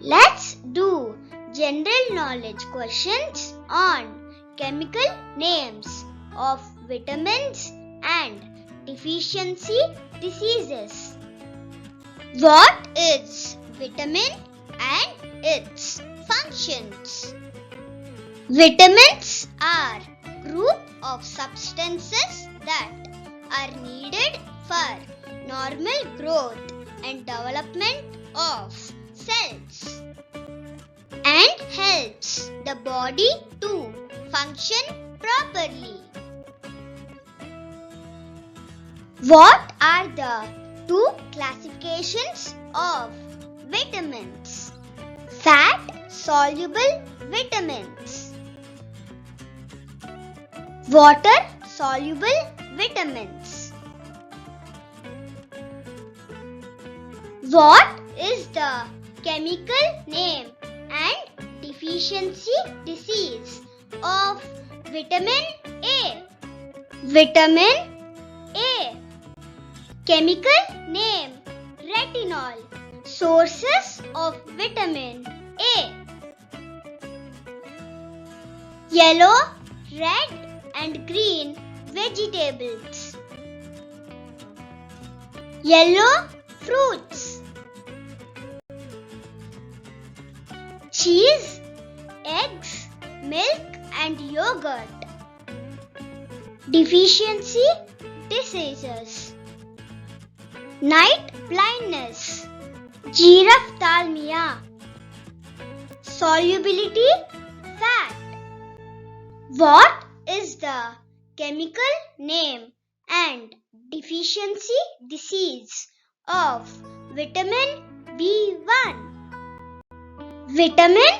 Let's do general knowledge questions on chemical names of vitamins and deficiency diseases. What is vitamin and its functions? Vitamins are group of substances that are needed for normal growth and development of cells and helps the body to function properly. What are the two classifications of vitamins? Fat soluble vitamins, water soluble vitamins. What is the chemical name and deficiency disease of vitamin A? Vitamin A. Chemical name retinol. Sources of vitamin A: yellow, red and green vegetables, yellow fruits, cheese, eggs, milk and yogurt. Deficiency diseases: night blindness, xerophthalmia. Solubility fat. What is the chemical name and deficiency disease of vitamin B1? Vitamin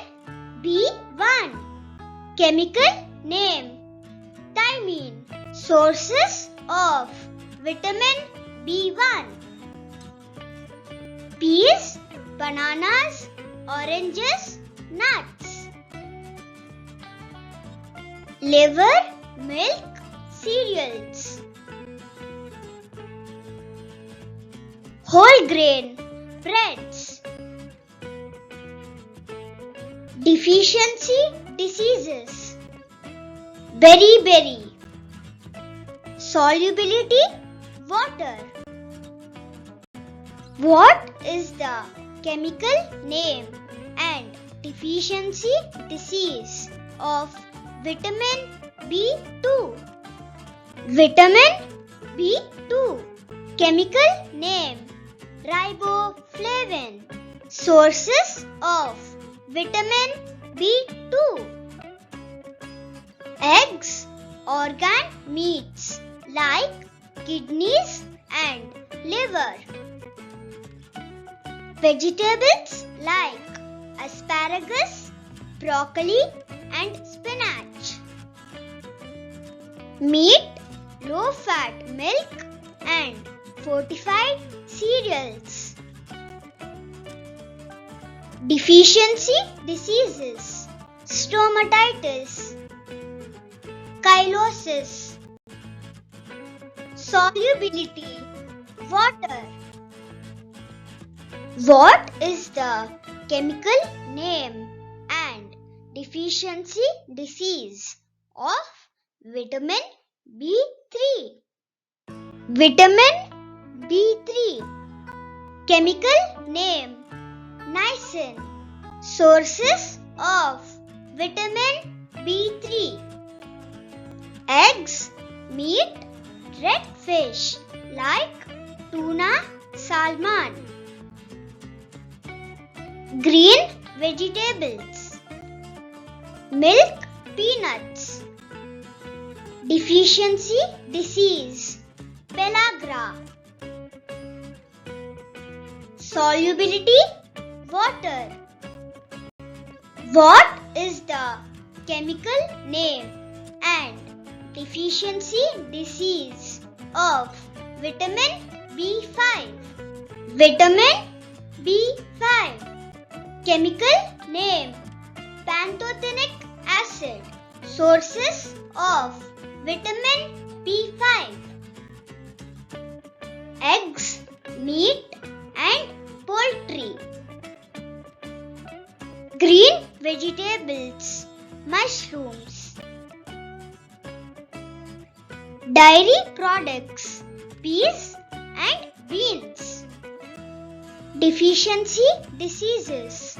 B1. Chemical name thymine. Sources of vitamin B1: peas, bananas, oranges, nuts. Liver, milk, cereals. Whole grain breads. Deficiency diseases: beriberi. Solubility water. What is the chemical name and deficiency disease of vitamin B2? Vitamin B2. Chemical name riboflavin. Sources of vitamin B2: eggs, organ meats like kidneys and liver. Vegetables like asparagus, broccoli and spinach. Meat, low-fat milk and fortified cereals. Deficiency diseases: stomatitis, chylosis. Solubility water. What is the chemical name and deficiency disease of vitamin B3? Vitamin B3. Chemical name niacin. Sources of vitamin B3: eggs, meat, red fish like tuna, salmon. Green vegetables, milk, peanuts. Deficiency disease: pellagra. Solubility water. What is the chemical name and deficiency disease of vitamin B5? Vitamin B5. Chemical name pantothenic acid. Sources of vitamin B5: eggs, meat and poultry. green vegetables, mushrooms. Dairy products, peas and beans. Deficiency diseases.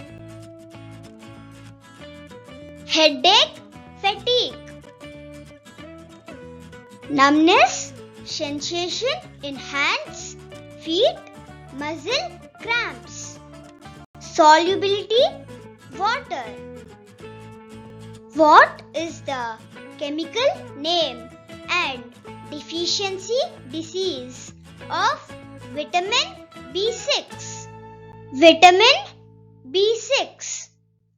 Headache, fatigue. Numbness, sensation in hands, feet, muscle cramps. Solubility, water. What is the chemical name and deficiency disease of vitamin B6? Vitamin B6.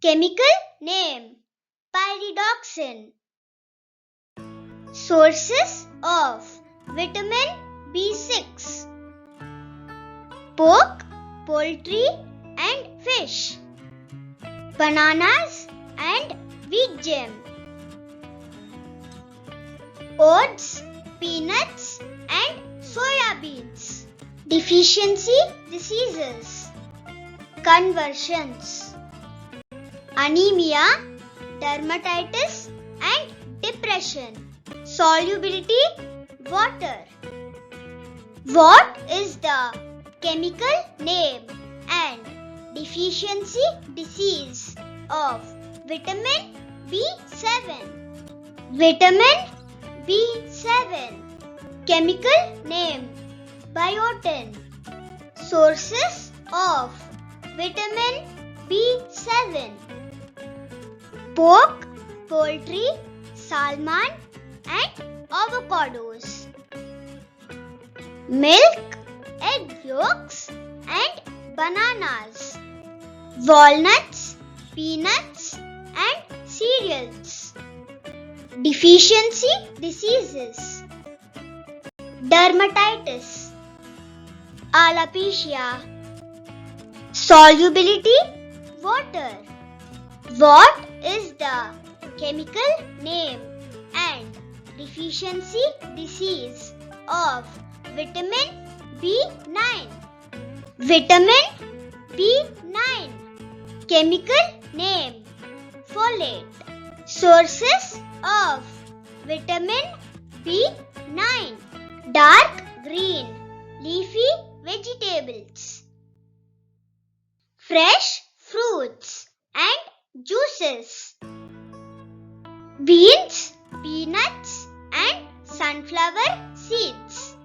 Chemical name pyridoxine. Sources of vitamin B6: pork, poultry and fish, bananas and wheat germ, oats, peanuts and soya beans. Deficiency diseases: conversions, anemia, dermatitis and depression. Solubility, water. What is the chemical name and deficiency disease of vitamin B7? Vitamin B7. Chemical name biotin. Sources of vitamin B7: pork, poultry, salmon and avocados, milk, egg yolks and bananas, walnuts, peanuts and cereals. Deficiency diseases: dermatitis, alopecia. Solubility, water. What is the chemical name and deficiency disease of vitamin B9? Vitamin B9. Chemical name folate. Sources of vitamin B9: dark green leafy vegetables, fresh fruits and juices, beans, peanuts and sunflower seeds.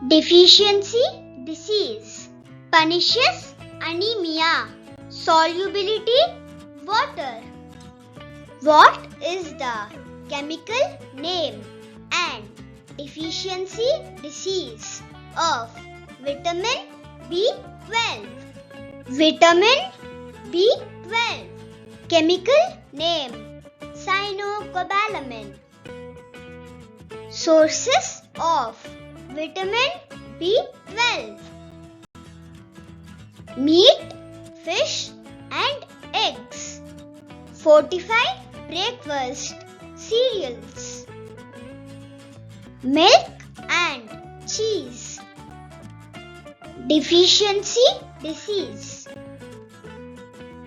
Deficiency disease: pernicious anemia. Solubility, water. What is the chemical name and deficiency disease of vitamin B12? Vitamin B12. Chemical name cyanocobalamin. Sources of vitamin B12: meat, fish and eggs, fortified breakfast cereals, milk and cheese. Deficiency disease: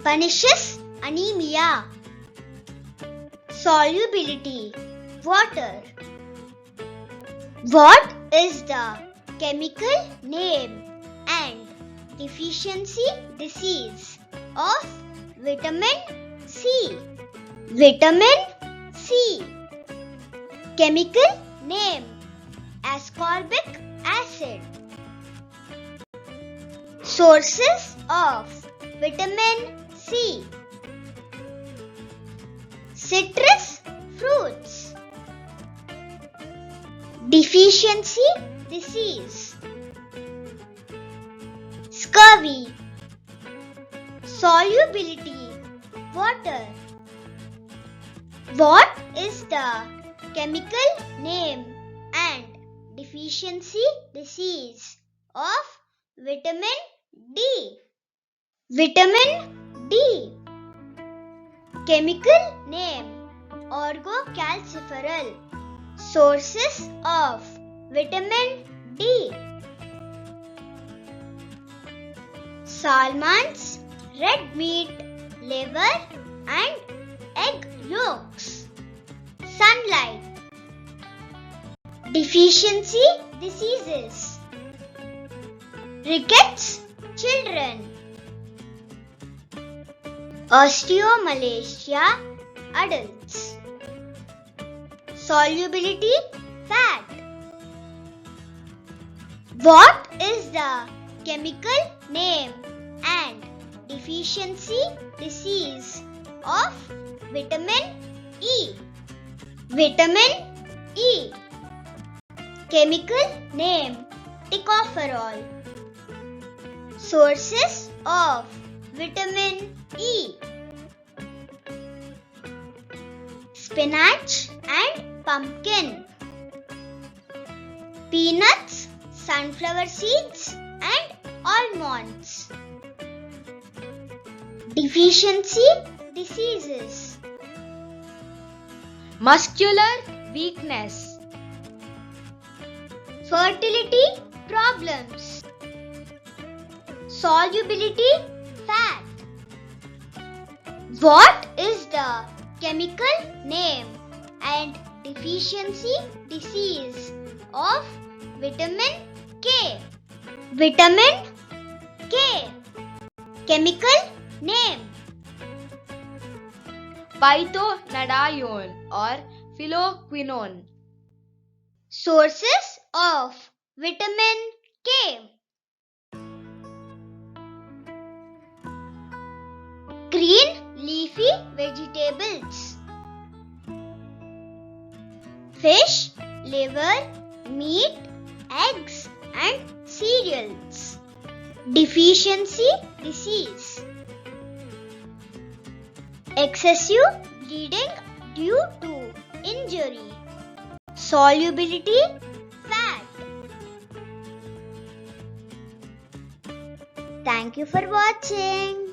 pernicious anemia. Solubility, water. What is the chemical name and deficiency disease of vitamin C? Vitamin C. Chemical name ascorbic acid. Sources of vitamin C: citrus fruits. Deficiency disease: scurvy. Solubility, water. What is the chemical name and deficiency disease of vitamin D? Vitamin D. Chemical name orgocalciferol. Sources of vitamin D: salmons, red meat, liver and egg yolks. Sunlight. Deficiency diseases. Rickets, children. Osteomalacia, adults. Solubility, fat. What is the chemical name and deficiency disease of vitamin E? Vitamin E. Chemical name tocopherol. Sources of vitamin E: spinach and pumpkin, peanuts, sunflower seeds and almonds. Deficiency diseases: muscular weakness, fertility problems, solubility fat. What is the chemical name and deficiency disease of vitamin K? Vitamin K. Chemical name: phytonadione or phylloquinone. Sources of vitamin K: green leafy vegetables, fish, liver, meat, eggs and cereals. Deficiency disease: excessive bleeding due to injury, solubility fat. Thank you for watching.